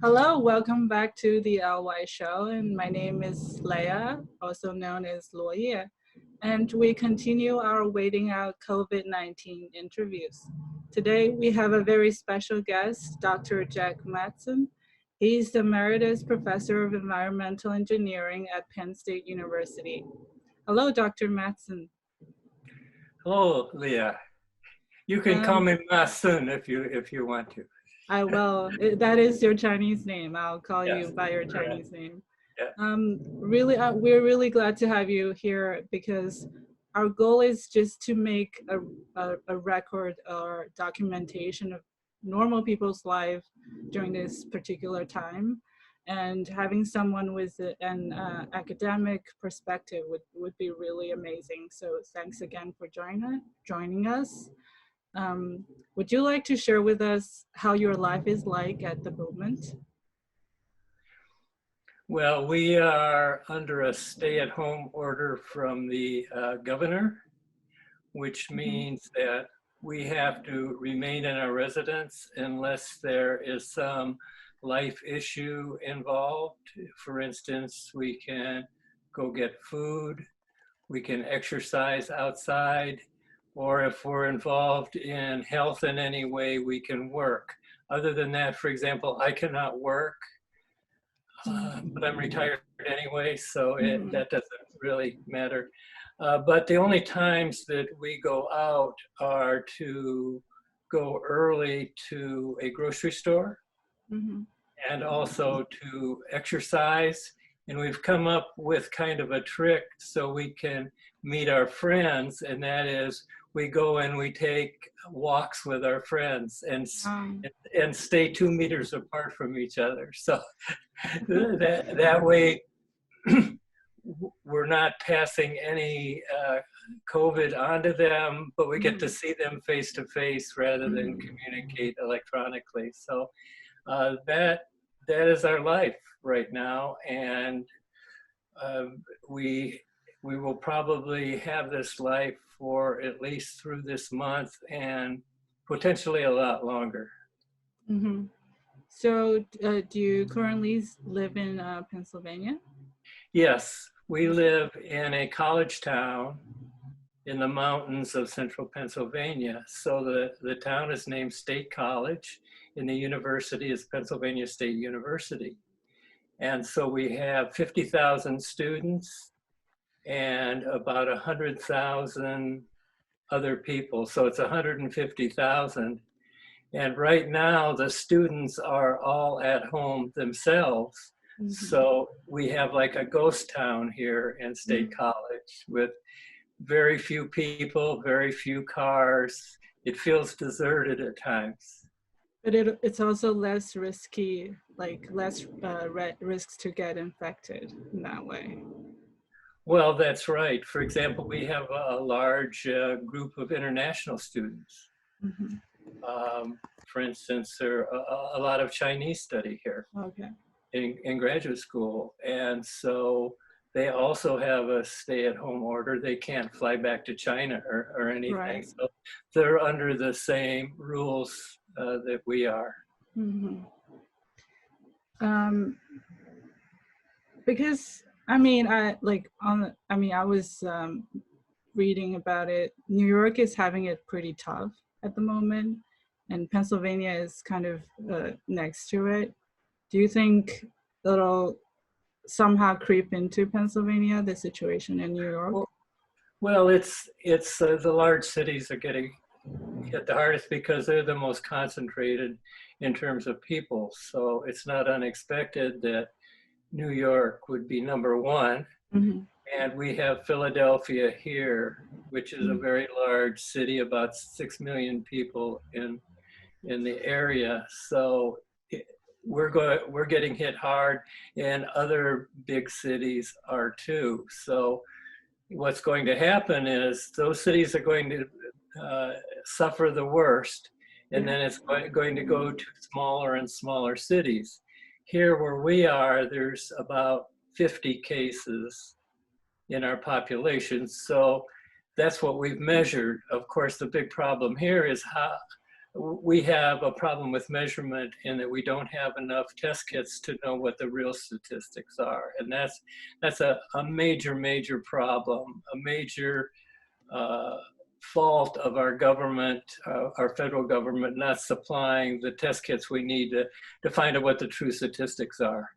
Hello, welcome back to the LY show, and my name is Leia, also known as Luoye, and we continue our waiting out COVID-19 interviews. Today we have a very special guest, Dr. Jack Matson. He's the Emeritus Professor of Environmental Engineering at Penn State University. Hello, Dr. Matson. Hello, Leah. You can call me Matson if you want to. I will. That is your Chinese name. I'll call Yes, you by your correct. Chinese name. Yeah. We're really glad to have you here because our goal is just to make a record or documentation of normal people's life during this particular time. And having someone with an academic perspective would be really amazing. So thanks again for joining us. Would you like to share with us how your life is like at the moment? Well, we are under a stay-at-home order from the governor, which means that we have to remain in our residence unless there is some life issue involved. For instance, we can go get food, we can exercise outside, or if we're involved in health in any way, we can work. Other than that, for example, I cannot work, but I'm retired anyway, so that doesn't really matter. But the only times that we go out are to go early to a grocery store and also to exercise. And we've come up with kind of a trick so we can meet our friends, and that is we go and we take walks with our friends and stay 2 meters apart from each other. So that way we're not passing any COVID onto them, but we get to see them face to face rather than communicate electronically. So that is our life right now, and we will probably have this life for at least through this month and potentially a lot longer. So do you currently live in Pennsylvania? Yes, we live in a college town in the mountains of central Pennsylvania. So the town is named State College, and the university is Pennsylvania State University. And so we have 50,000 students and about 100,000 other people. So it's 150,000. And right now the students are all at home themselves. So we have like a ghost town here in State College with very few people, very few cars. It feels deserted at times. But it's also less risky, like less risks to get infected in that way. Well, that's right. For example, we have a large group of international students. For instance, there are a lot of Chinese study here in graduate school. And so they also have a stay-at-home order. They can't fly back to China or anything. Right. So they're under the same rules that we are. Because I mean, I was reading about it. New York is having it pretty tough at the moment, and Pennsylvania is kind of next to it. Do you think it'll somehow creep into Pennsylvania, the situation in New York? Well, it's the large cities are getting hit the hardest because they're the most concentrated in terms of people. So it's not unexpected that New York would be number one. And we have Philadelphia here, which is a very large city, about 6 million people in the area. So we're getting hit hard, and other big cities are too. So what's going to happen is those cities are going to suffer the worst, and then it's going to go to smaller and smaller cities. Here where we are, there's about 50 cases in our population. So that's what we've measured. Of course, the big problem here is we have a problem with measurement in that we don't have enough test kits to know what the real statistics are. And that's a major problem, a major fault of our government, our federal government, not supplying the test kits we need to find out what the true statistics are.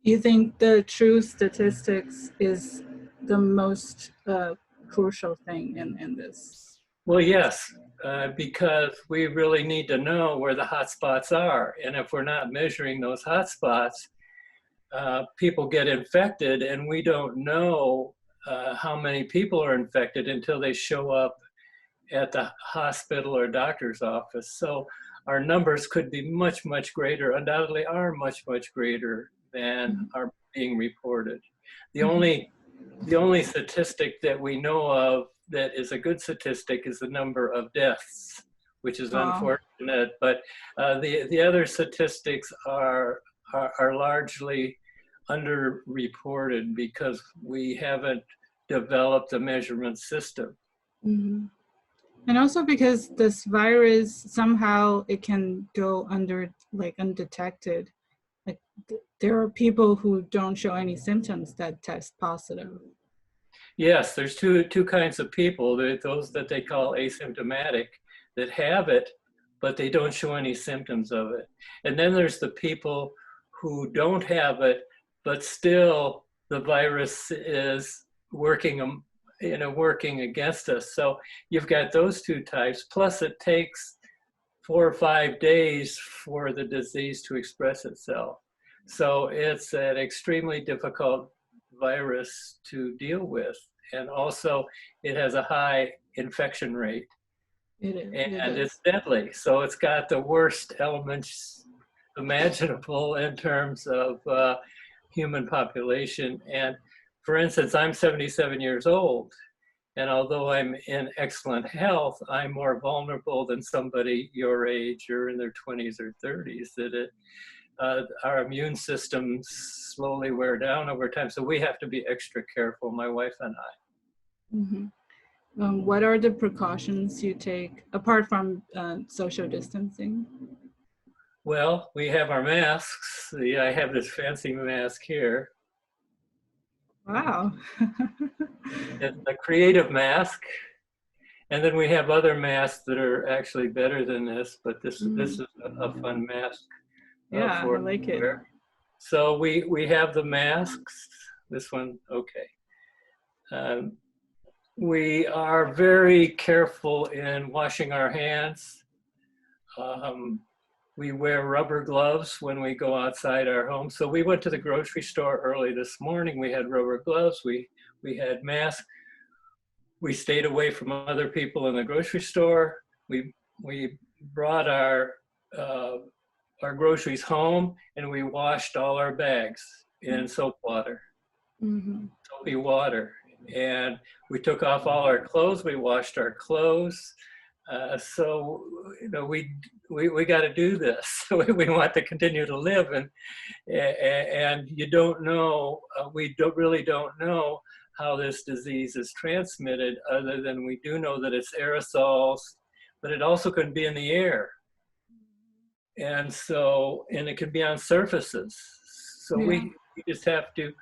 You think the true statistics is the most crucial thing in this? Well, yes, because we really need to know where the hot spots are. And if we're not measuring those hot spots, people get infected, and we don't know how many people are infected until they show up at the hospital or doctor's office. So our numbers could be much, much greater, undoubtedly are much, much greater than are being reported. The only statistic that we know of that is a good statistic is the number of deaths, which is unfortunate. But the other statistics are largely underreported because we haven't developed a measurement system. Mm-hmm. And also because this virus, somehow it can go undetected. Like there are people who don't show any symptoms that test positive. Yes, there's two kinds of people. Those that they call asymptomatic that have it, but they don't show any symptoms of it. And then there's the people who don't have it, but still the virus is working against us. So you've got those two types, plus it takes 4 or 5 days for the disease to express itself. So it's an extremely difficult virus to deal with. And also it has a high infection rate. It is. And it's deadly. So it's got the worst elements imaginable in terms of human population. And for instance, I'm 77 years old. And although I'm in excellent health, I'm more vulnerable than somebody your age or in their 20s or 30s. Our immune systems slowly wear down over time. So we have to be extra careful, my wife and I. Mm-hmm. What are the precautions you take apart from social distancing? Well, we have our masks. I have this fancy mask here. Wow. It's a creative mask. And then we have other masks that are actually better than this, but this is a fun mask. Yeah, I like it. So we have the masks. This one, okay. We are very careful in washing our hands. We wear rubber gloves when we go outside our home. So we went to the grocery store early this morning. We had rubber gloves. We had masks. We stayed away from other people in the grocery store. We brought our groceries home, and we washed all our bags in soap water, soapy water. And we took off all our clothes. We washed our clothes. So we got to do this. We want to continue to live, and you don't know. We really don't know how this disease is transmitted, other than we do know that it's aerosols, but it also can be in the air. And it can be on surfaces. So we just have to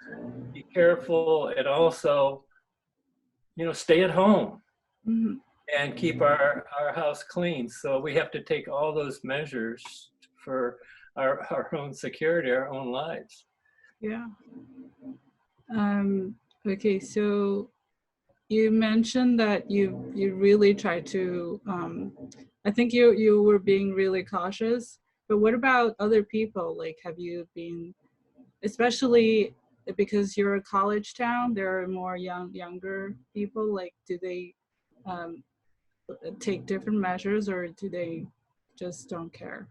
be careful, and also, stay at home and keep our house clean. So we have to take all those measures for our own security, our own lives. Yeah. Okay, so you mentioned that you really try to, I think you were being really cautious, but what about other people? Like, have you been, especially because you're a college town, there are more younger people, like, do they take different measures, or do they just don't care?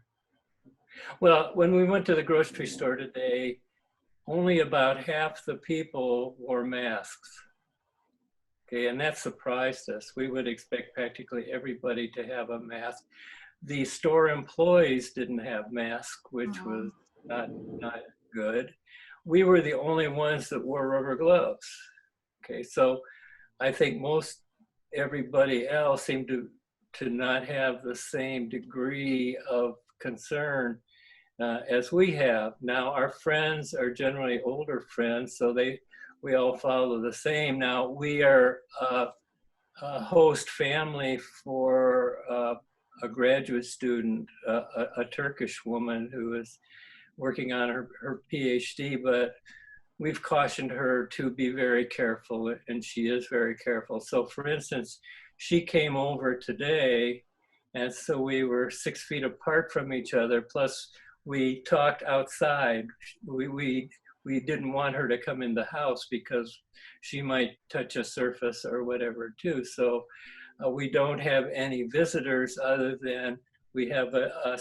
Well, when we went to the grocery store today, only about half the people wore masks. Okay, and that surprised us. We would expect practically everybody to have a mask. The store employees didn't have masks, which was not good. We were the only ones that wore rubber gloves. Okay, so I think everybody else seemed to to not have the same degree of concern as we have. Now, our friends are generally older friends, so we all follow the same. Now, we are a host family for a graduate student, a Turkish woman who is working on her PhD, but we've cautioned her to be very careful, and she is very careful. So for instance, she came over today, and so we were 6 feet apart from each other, plus we talked outside. We didn't want her to come in the house because she might touch a surface or whatever too. So we don't have any visitors other than we have a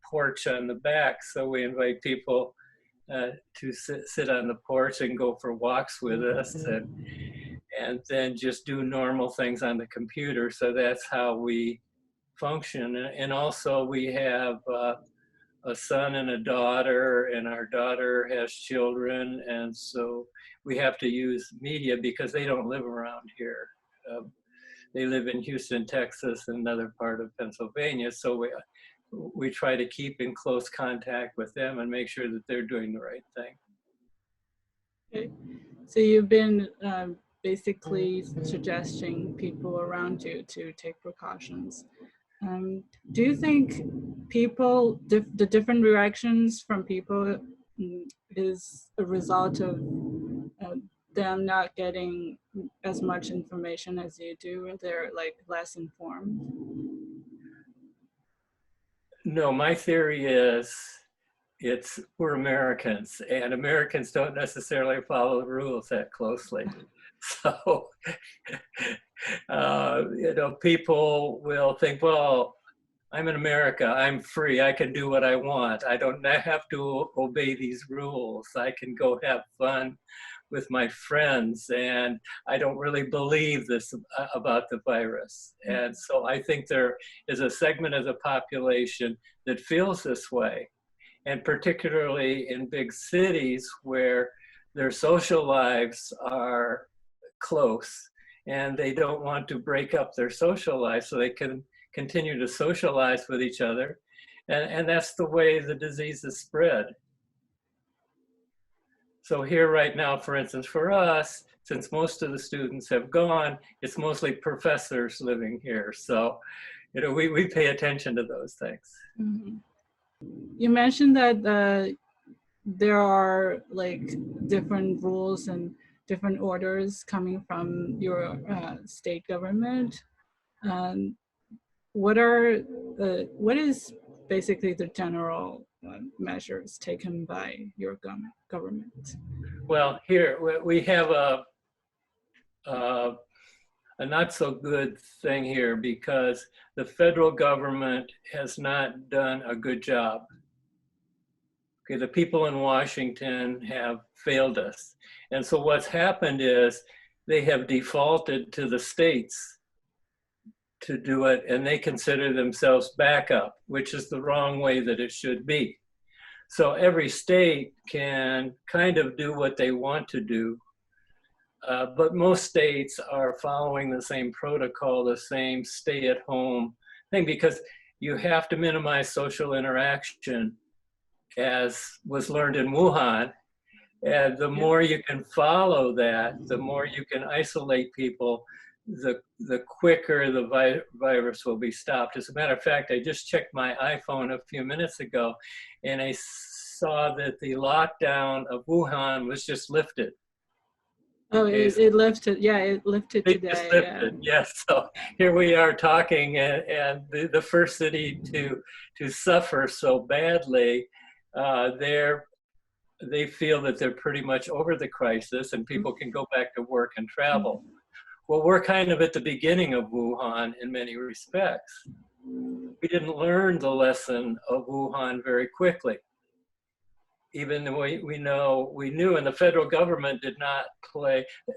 porch on the back. So we invite people to sit on the porch and go for walks with us, and then just do normal things on the computer. So that's how we function. And also we have a son and a daughter, and our daughter has children, and so we have to use media because they don't live around here. They live in Houston, Texas, and another part of Pennsylvania. So we try to keep in close contact with them and make sure that they're doing the right thing. Okay. So you've been basically suggesting people around you to take precautions. Do you think people, the different reactions from people is a result of them not getting as much information as you do, or they're like less informed? No, my theory is we're Americans, and Americans don't necessarily follow the rules that closely. So, people will think, well, I'm in America, I'm free, I can do what I want. I don't have to obey these rules. I can go have fun with my friends, and I don't really believe this about the virus. And so I think there is a segment of the population that feels this way, and particularly in big cities where their social lives are close and they don't want to break up their social life so they can continue to socialize with each other. And that's the way the disease is spread. So here right now, for instance, for us, since most of the students have gone, it's mostly professors living here. So, we pay attention to those things. Mm-hmm. You mentioned that there are like different rules and different orders coming from your state government. What is basically the general measures taken by your government? Well, here we have a not so good thing here because the federal government has not done a good job. Okay, the people in Washington have failed us. And so what's happened is they have defaulted to the states to do it, and they consider themselves backup, which is the wrong way that it should be. So every state can kind of do what they want to do, but most states are following the same protocol, the same stay-at-home thing, because you have to minimize social interaction, as was learned in Wuhan. And the more you can follow that, the more you can isolate people, the quicker the virus will be stopped. As a matter of fact, I just checked my iPhone a few minutes ago, and I saw that the lockdown of Wuhan was just lifted. Oh, it lifted, yeah, it lifted today. Just lifted, yes. So here we are talking, and the first city to suffer so badly, they feel that they're pretty much over the crisis and people can go back to work and travel. Well, we're kind of at the beginning of Wuhan in many respects. We didn't learn the lesson of Wuhan very quickly. Even though we knew, and the federal government did not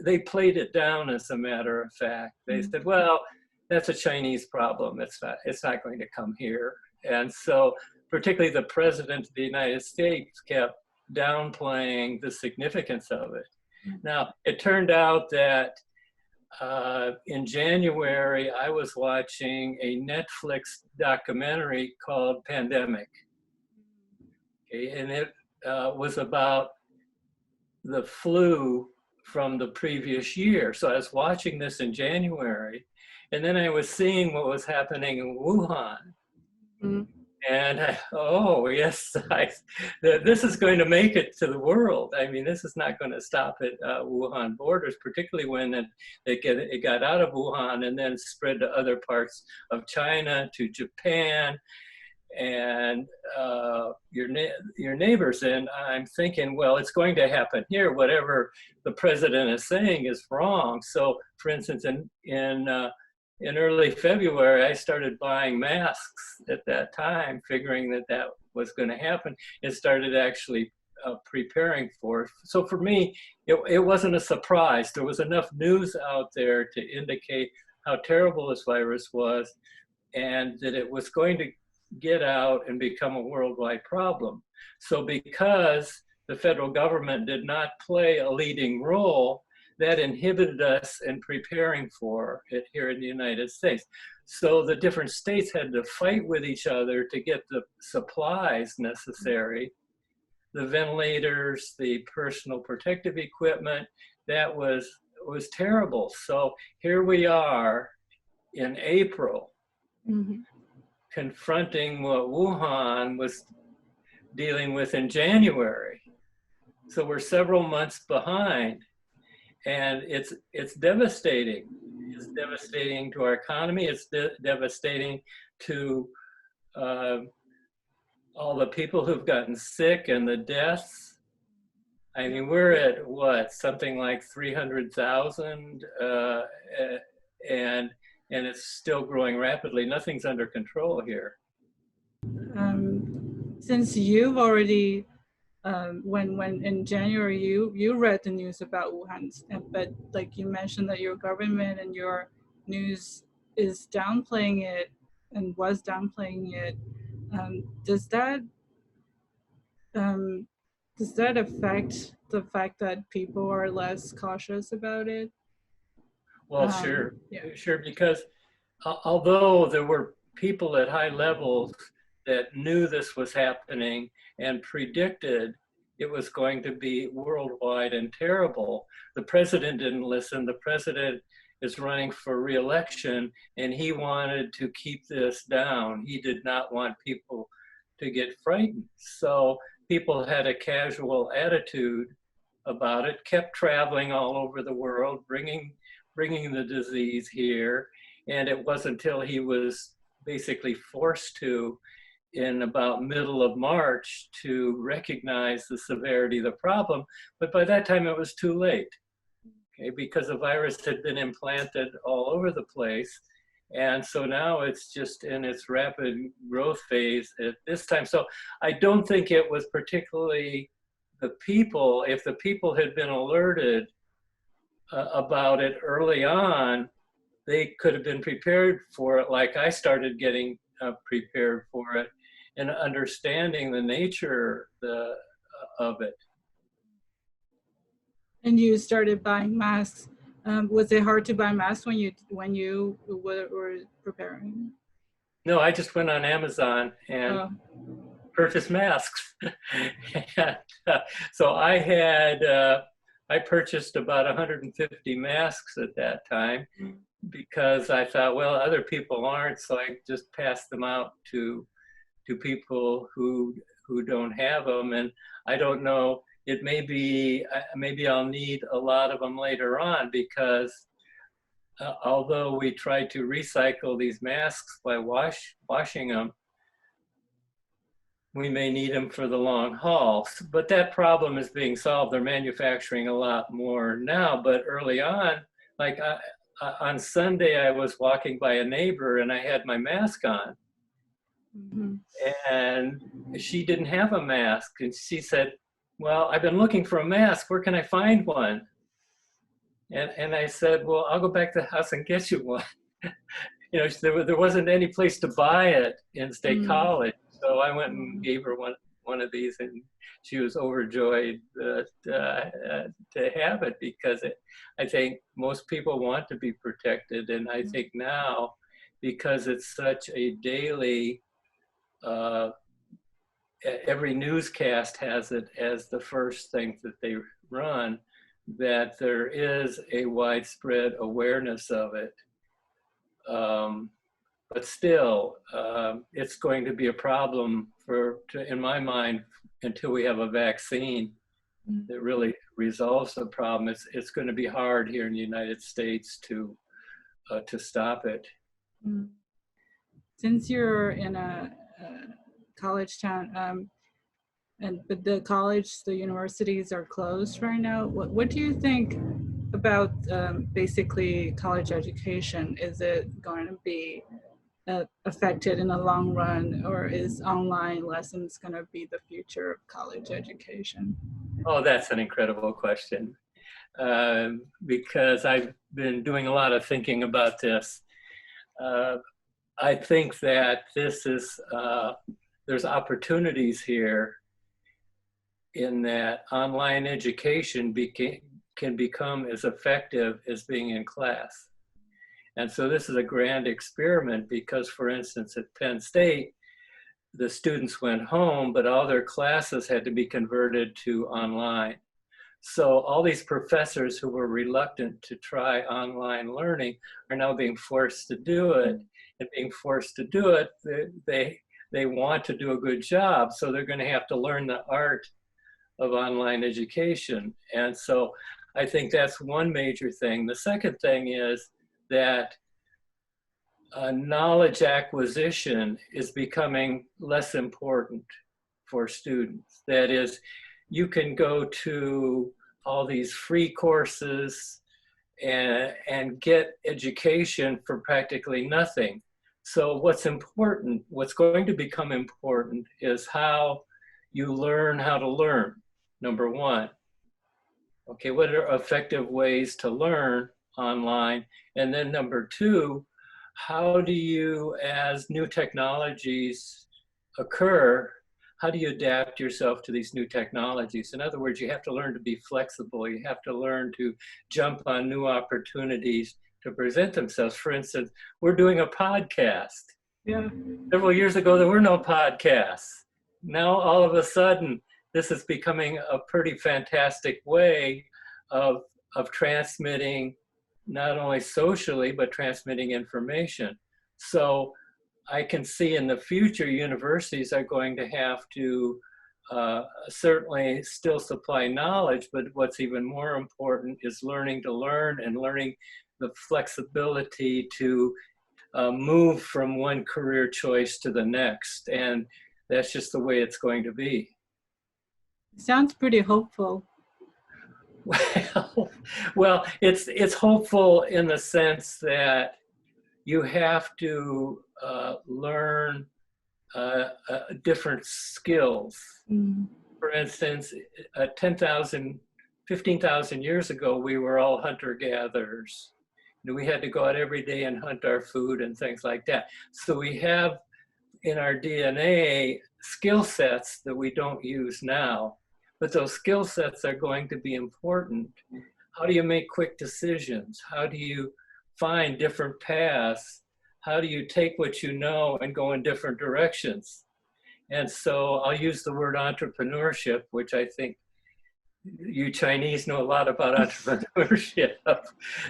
they played it down as a matter of fact. They said, well, that's a Chinese problem. It's not going to come here. And so particularly the president of the United States kept downplaying the significance of it. Now, it turned out that in January, I was watching a Netflix documentary called Pandemic. Okay, and it was about the flu from the previous year. So I was watching this in January, and then I was seeing what was happening in Wuhan. Mm-hmm. And oh yes, this is going to make it to the world. I mean, this is not going to stop at Wuhan borders, particularly when it got out of Wuhan and then spread to other parts of China, to Japan, and your neighbors. And I'm thinking, well, it's going to happen here. Whatever the president is saying is wrong. So, for instance, in early February, I started buying masks at that time, figuring that was going to happen, and started actually preparing for it. So for me, it wasn't a surprise. There was enough news out there to indicate how terrible this virus was, and that it was going to get out and become a worldwide problem. So because the federal government did not play a leading role, that inhibited us in preparing for it here in the United States. So the different states had to fight with each other to get the supplies necessary, the ventilators, the personal protective equipment. That was terrible. So here we are in April, mm-hmm. confronting what Wuhan was dealing with in January. So we're several months behind. And it's devastating. It's devastating to our economy. It's devastating to all the people who've gotten sick and the deaths. I mean, we're at what, something like 300,000, and it's still growing rapidly. Nothing's under control here. Since you've already when in January you read the news about Wuhan, but like you mentioned that your government and your news is downplaying it and was downplaying it, does that affect the fact that people are less cautious about it? Well, sure, because although there were people at high levels that knew this was happening and predicted it was going to be worldwide and terrible, the president didn't listen. The president is running for re-election, and he wanted to keep this down. He did not want people to get frightened. So people had a casual attitude about it, kept traveling all over the world, bringing the disease here. And it wasn't until he was basically forced to, in about middle of March, to recognize the severity of the problem. But by that time it was too late, okay, because the virus had been implanted all over the place. And so now it's just in its rapid growth phase at this time. So I don't think it was particularly the people. If the people had been alerted about it early on, they could have been prepared for it, like I started getting prepared for it, and understanding the nature of it. And you started buying masks. Was it hard to buy masks when you were preparing? No, I just went on Amazon and purchased masks. And, so I purchased about 150 masks at that time, because I thought, well, other people aren't, so I just passed them out to people who don't have them. And I don't know, it may be, maybe I'll need a lot of them later on, because although we try to recycle these masks by washing them, we may need them for the long haul. But that problem is being solved. They're manufacturing a lot more now, but early on, like on Sunday, I was walking by a neighbor and I had my mask on. Mm-hmm. And she didn't have a mask, and she said, well, I've been looking for a mask. Where can I find one? And I said, well, I'll go back to the house and get you one. You know, there wasn't any place to buy it in State College, so I went and gave her one of these, and she was overjoyed to have it, because I think most people want to be protected. And I think now, because it's such a daily, every newscast has it as the first thing that they run, that there is a widespread awareness of it. But still, it's going to be a problem in my mind, until we have a vaccine that really resolves the problem. It's going to be hard here in the United States to stop it. Since you're in a college town, but the universities are closed right now, what do you think about basically college education? Is it going to be affected in the long run, or is online lessons going to be the future of college education? Oh, that's an incredible question, because I've been doing a lot of thinking about this. I think that there's opportunities here in that online education can become as effective as being in class. And so this is a grand experiment, because, for instance, at Penn State, the students went home, but all their classes had to be converted to online. So all these professors who were reluctant to try online learning are now being forced to do it. And being forced to do it, they want to do a good job, so they're going to have to learn the art of online education. And so I think that's one major thing. The second thing is that knowledge acquisition is becoming less important for students. That is, you can go to all these free courses and get education for practically nothing. So what's going to become important is how you learn how to learn, number one. Okay, what are effective ways to learn online? And then number two, how do you, as new technologies occur, how do you adapt yourself to these new technologies? In other words, you have to learn to be flexible. You have to learn to jump on new opportunities to present themselves. For instance, we're doing a podcast. Yeah. Several years ago, there were no podcasts. Now, all of a sudden, this is becoming a pretty fantastic way of transmitting, not only socially, but transmitting information. So I can see in the future, universities are going to have to certainly still supply knowledge, but what's even more important is learning to learn, and learning the flexibility to move from one career choice to the next. And that's just the way it's going to be. Sounds pretty hopeful. Well, it's hopeful in the sense that you have to learn different skills. For instance, 15,000 years ago, we were all hunter-gatherers. We had to go out every day and hunt our food and things like that. So we have in our DNA skill sets that we don't use now, but those skill sets are going to be important. How do you make quick decisions? How do you find different paths? How do you take what you know and go in different directions? And so I'll use the word entrepreneurship, which I think you Chinese know a lot about entrepreneurship.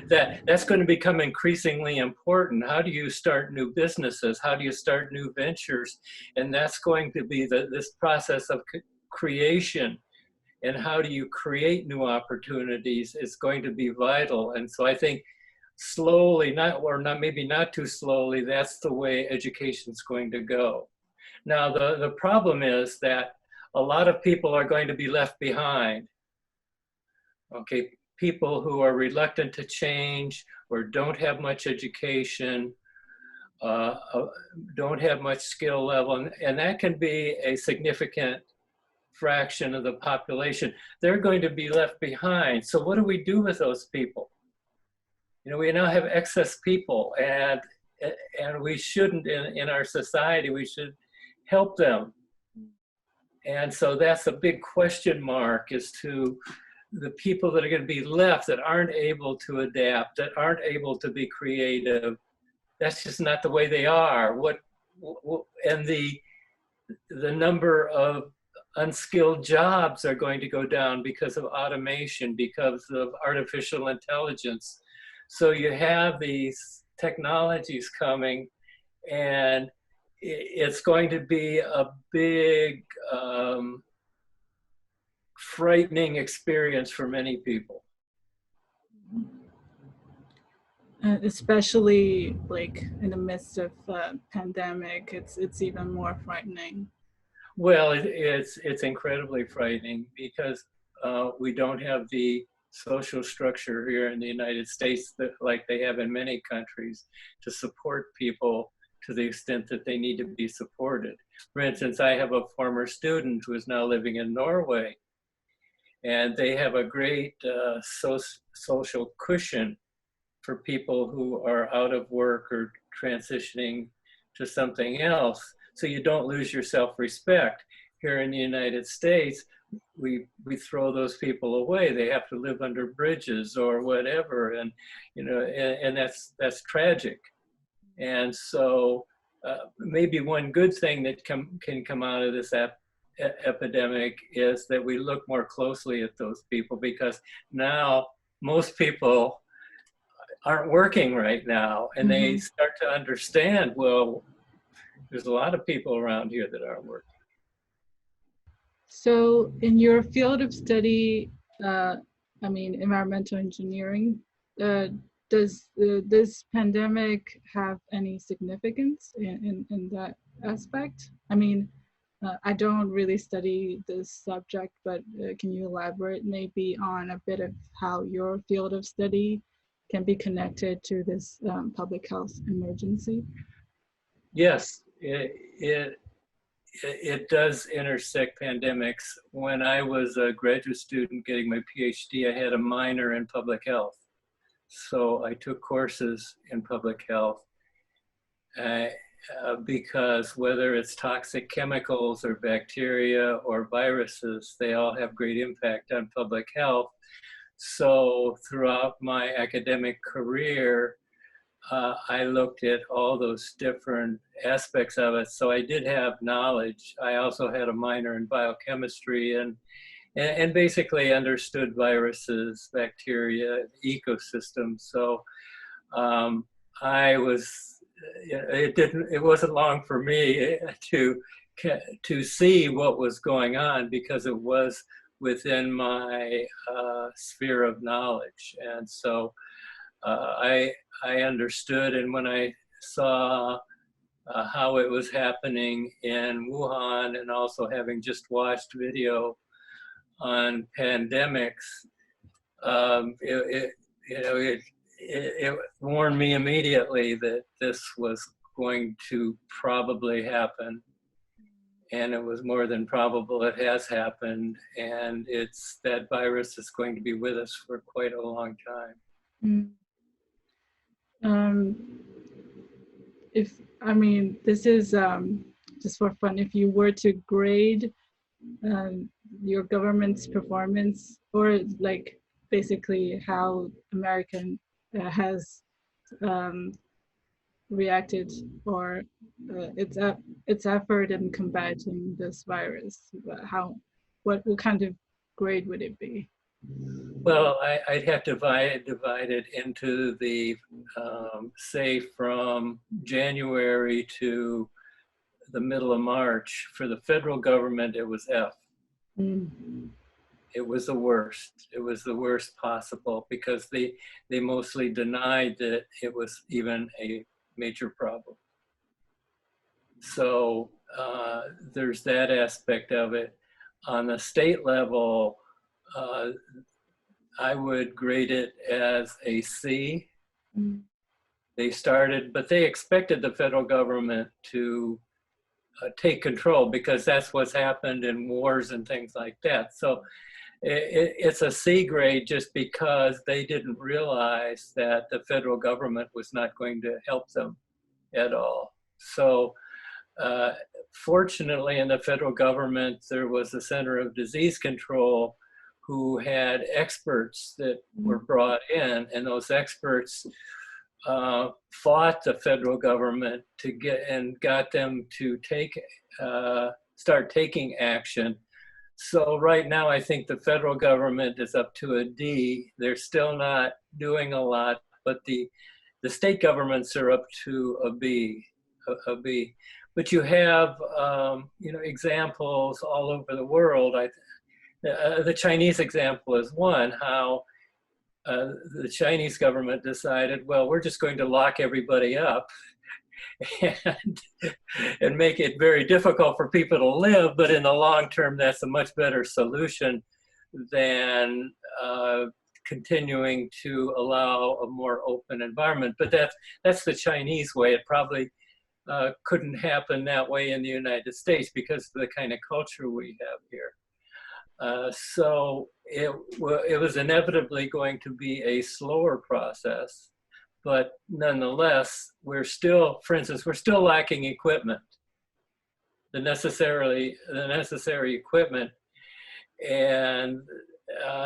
That's going to become increasingly important. How do you start new businesses? How do you start new ventures? And that's going to be this process of creation. And how do you create new opportunities is going to be vital. And so I think slowly, maybe not too slowly, that's the way education is going to go. Now, the problem is that a lot of people are going to be left behind. Okay, people who are reluctant to change or don't have much education, don't have much skill level, and that can be a significant fraction of the population. They're going to be left behind. So what do we do with those people? You know, we now have excess people, and we shouldn't, in our society, we should help them. And so that's a big question mark as to the people that are going to be left that aren't able to adapt, that aren't able to be creative. That's just not the way they are. And the number of unskilled jobs are going to go down because of automation, because of artificial intelligence. So you have these technologies coming, and it's going to be a big, frightening experience for many people. Especially like in the midst of pandemic, it's even more frightening. Well, it's incredibly frightening because we don't have the social structure here in the United States that, like they have in many countries, to support people to the extent that they need to be supported. For instance, I have a former student who is now living in Norway, and they have a great social cushion for people who are out of work or transitioning to something else, so you don't lose your self-respect. Here in the United States, we throw those people away. They have to live under bridges or whatever, and and that's tragic. And so maybe one good thing that can come out of this epidemic is that we look more closely at those people, because now most people aren't working right now, and they start to understand, well, there's a lot of people around here that aren't working. So in your field of study, environmental engineering, does this pandemic have any significance in that aspect? I mean, I don't really study this subject, but can you elaborate maybe on a bit of how your field of study can be connected to this public health emergency? Yes, it does intersect pandemics. When I was a graduate student getting my PhD, I had a minor in public health. So I took courses in public health because whether it's toxic chemicals or bacteria or viruses, they all have great impact on public health. So throughout my academic career, I looked at all those different aspects of it. So I did have knowledge. I also had a minor in biochemistry and basically understood viruses, bacteria, ecosystems. So it wasn't long for me to see what was going on, because it was within my sphere of knowledge. And so I understood, and when I saw how it was happening in Wuhan, and also having just watched video on pandemics, it warned me immediately that this was going to probably happen. And it was more than probable it has happened, and that virus is going to be with us for quite a long time. This is just for fun. If you were to grade your government's performance, or like basically how American has reacted, or its effort in combating this virus, what kind of grade would it be? Well, I'd have to divide it into the, say, from January to the middle of March. For the federal government, it was F. It was the worst. It was the worst possible, because they mostly denied that it was even a major problem. So there's that aspect of it. On the state level, I would grade it as a C. They started, but they expected the federal government to take control, because that's what's happened in wars and things like that. So it's a C grade just because they didn't realize that the federal government was not going to help them at all. So fortunately, in the federal government, there was a Center of Disease Control who had experts that were brought in, and those experts fought the federal government to got them to start taking action. So right now, I think the federal government is up to a D. They're still not doing a lot, but the state governments are up to a B. But you have examples all over the world. The Chinese example is one, how the Chinese government decided, well, we're just going to lock everybody up and make it very difficult for people to live. But in the long term, that's a much better solution than continuing to allow a more open environment. But that's the Chinese way. It probably couldn't happen that way in the United States because of the kind of culture we have here. So it was inevitably going to be a slower process, but nonetheless, we're still lacking equipment, the necessary equipment. And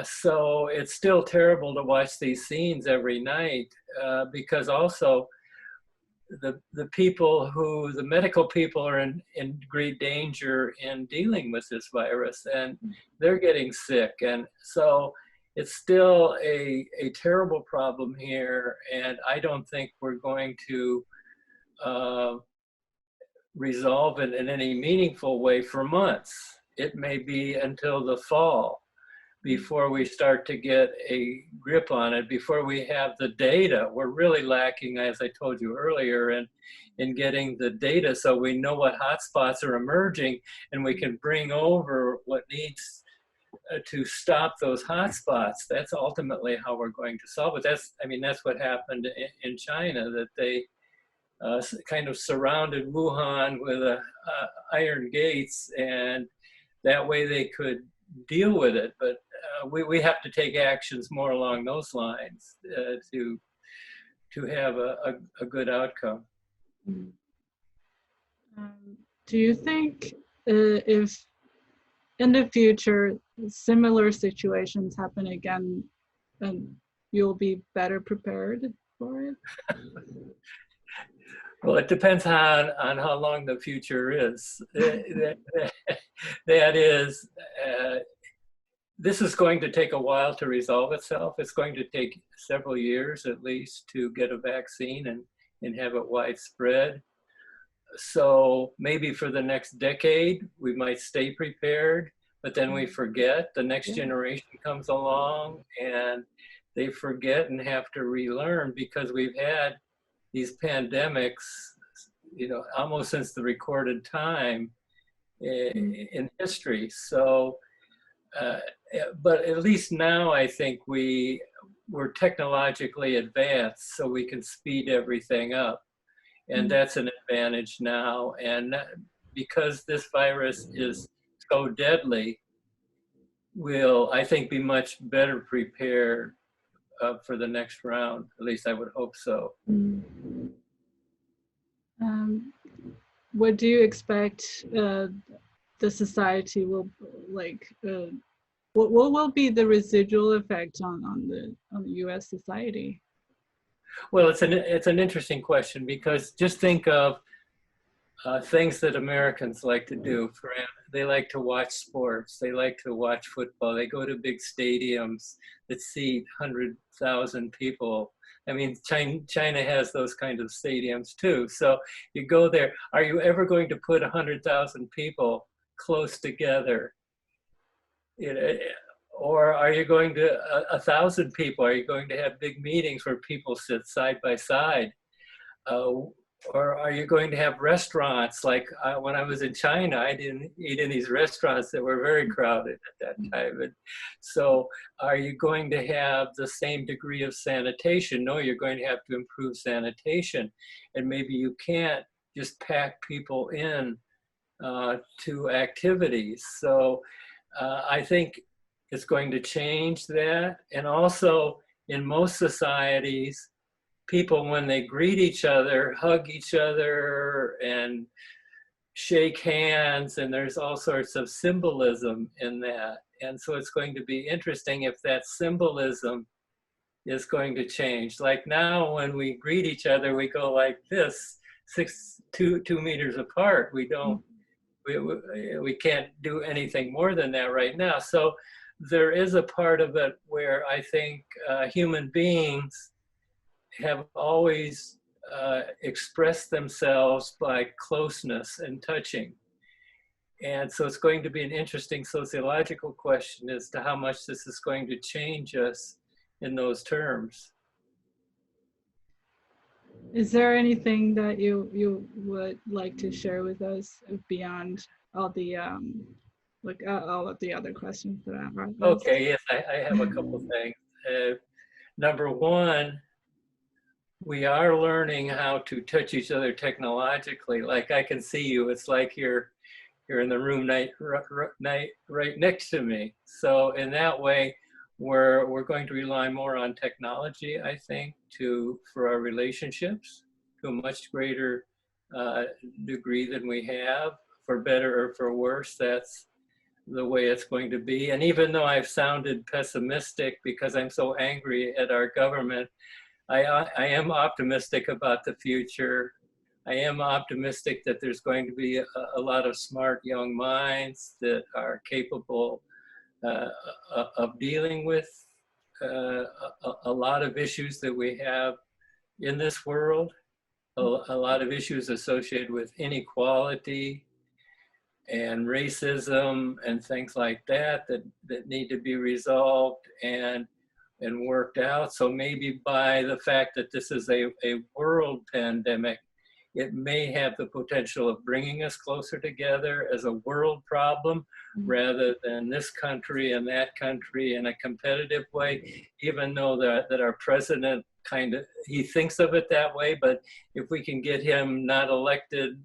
so it's still terrible to watch these scenes every night because also the medical people are in great danger in dealing with this virus, and they're getting sick. And so it's still a terrible problem here, and I don't think we're going to resolve it in any meaningful way for months. It may be until the fall before we start to get a grip on it, before we have the data. We're really lacking, as I told you earlier, in getting the data so we know what hotspots are emerging and we can bring over what needs to stop those hotspots. That's ultimately how we're going to solve it. That's what happened in China, that they kind of surrounded Wuhan with iron gates, and that way they could deal with it. But we have to take actions more along those lines to have a good outcome. Do you think if in the future similar situations happen again, you'll be better prepared for it? Well, it depends on how long the future is. That is, this is going to take a while to resolve itself. It's going to take several years at least to get a vaccine and have it widespread. So maybe for the next decade, we might stay prepared, but then we forget. The next generation comes along and they forget and have to relearn, because we've had these pandemics, almost since the recorded time in history. So, but at least now I think we're technologically advanced, so we can speed everything up. And that's an advantage now. And because this virus is so deadly, we'll, I think, be much better prepared for the next round. At least I would hope so. What do you expect the society will like? What will be the residual effect on the U.S. society? Well, it's an interesting question, because just think of things that Americans like to do. They like to watch sports. They like to watch football. They go to big stadiums that seat 100,000 people. I mean, China has those kind of stadiums too. So you go there. Are you ever going to put 100,000 people close together? Or are you going to 1,000 people? Are you going to have big meetings where people sit side by side? Or are you going to have restaurants like when I was in China? I didn't eat in these restaurants that were very crowded at that time. And so are you going to have the same degree of sanitation? No, you're going to have to improve sanitation. And maybe you can't just pack people in to activities. So I think it's going to change that. And also in most societies, people, when they greet each other, hug each other and shake hands, and there's all sorts of symbolism in that. And so it's going to be interesting if that symbolism is going to change. Like now when we greet each other, we go like this, 2 meters apart. We don't, we can't do anything more than that right now. So there is a part of it where I think human beings have always expressed themselves by closeness and touching. And so it's going to be an interesting sociological question as to how much this is going to change us in those terms. Is there anything that you would like to share with us beyond all the all of the other questions that I've asked? Okay, yes, I have a couple things. Number one, we are learning how to touch each other technologically. Like I can see you, it's like you're in the room right next to me. So in that way, we're going to rely more on technology, I think, for our relationships to a much greater degree than we have, for better or for worse. That's the way it's going to be. And even though I've sounded pessimistic because I'm so angry at our government, I am optimistic about the future. I am optimistic that there's going to be a lot of smart young minds that are capable of dealing with a lot of issues that we have in this world, a lot of issues associated with inequality and racism and things like that need to be resolved and worked out. So maybe by the fact that this is a world pandemic, it may have the potential of bringing us closer together as a world problem rather than this country and that country in a competitive way, even though that our president he thinks of it that way. But if we can get him not elected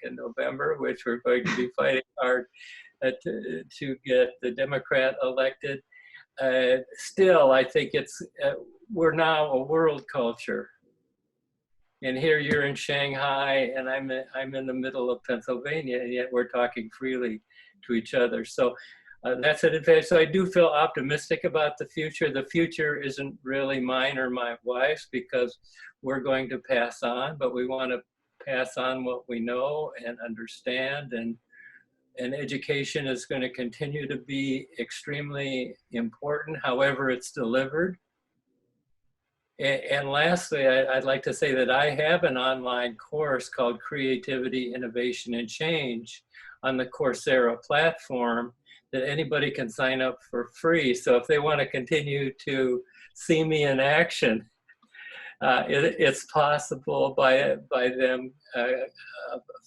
in November, which we're going to be fighting hard to get the Democrat elected, still, I think we're now a world culture. And here you're in Shanghai, and I'm in the middle of Pennsylvania, and yet we're talking freely to each other. So that's an advantage. So I do feel optimistic about the future. The future isn't really mine or my wife's because we're going to pass on, but we want to pass on what we know and understand. And education is going to continue to be extremely important, however it's delivered. And lastly, I'd like to say that I have an online course called Creativity, Innovation, and Change on the Coursera platform that anybody can sign up for free. So if they want to continue to see me in action, it's possible by them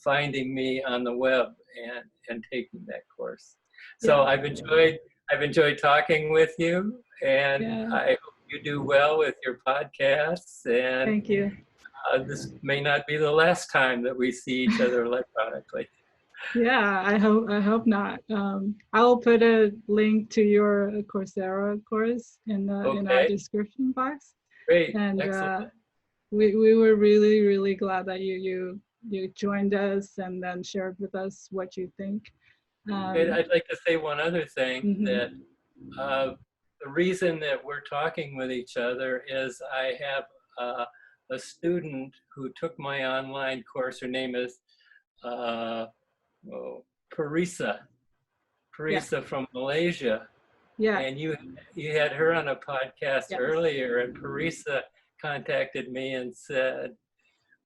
finding me on the web and taking that course. So yeah. I've enjoyed talking with you, and yeah. I hope you do well with your podcasts. And thank you. This may not be the last time that we see each other electronically. Yeah, I hope not. I'll put a link to your Coursera course in our description box. Great. And excellent. We were really glad that you joined us and then shared with us what you think. I'd like to say one other thing, that the reason that we're talking with each other is I have a student who took my online course. Her name is Parisa from Malaysia. Yeah. And you had her on a podcast earlier, and Parisa contacted me and said,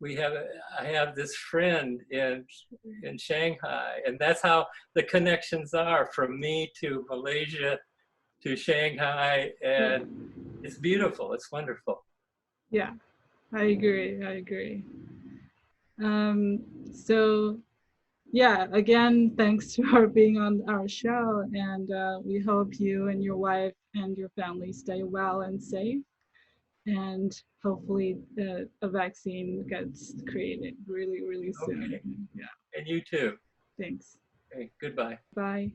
I have this friend in Shanghai. And that's how the connections are, from me to Malaysia to Shanghai. And it's beautiful. It's wonderful. Yeah, I agree. So yeah, again, thanks for being on our show. And we hope you and your wife and your family stay well and safe. And hopefully a vaccine gets created really soon. Okay. Yeah. And you too. Thanks. Okay, goodbye. Bye.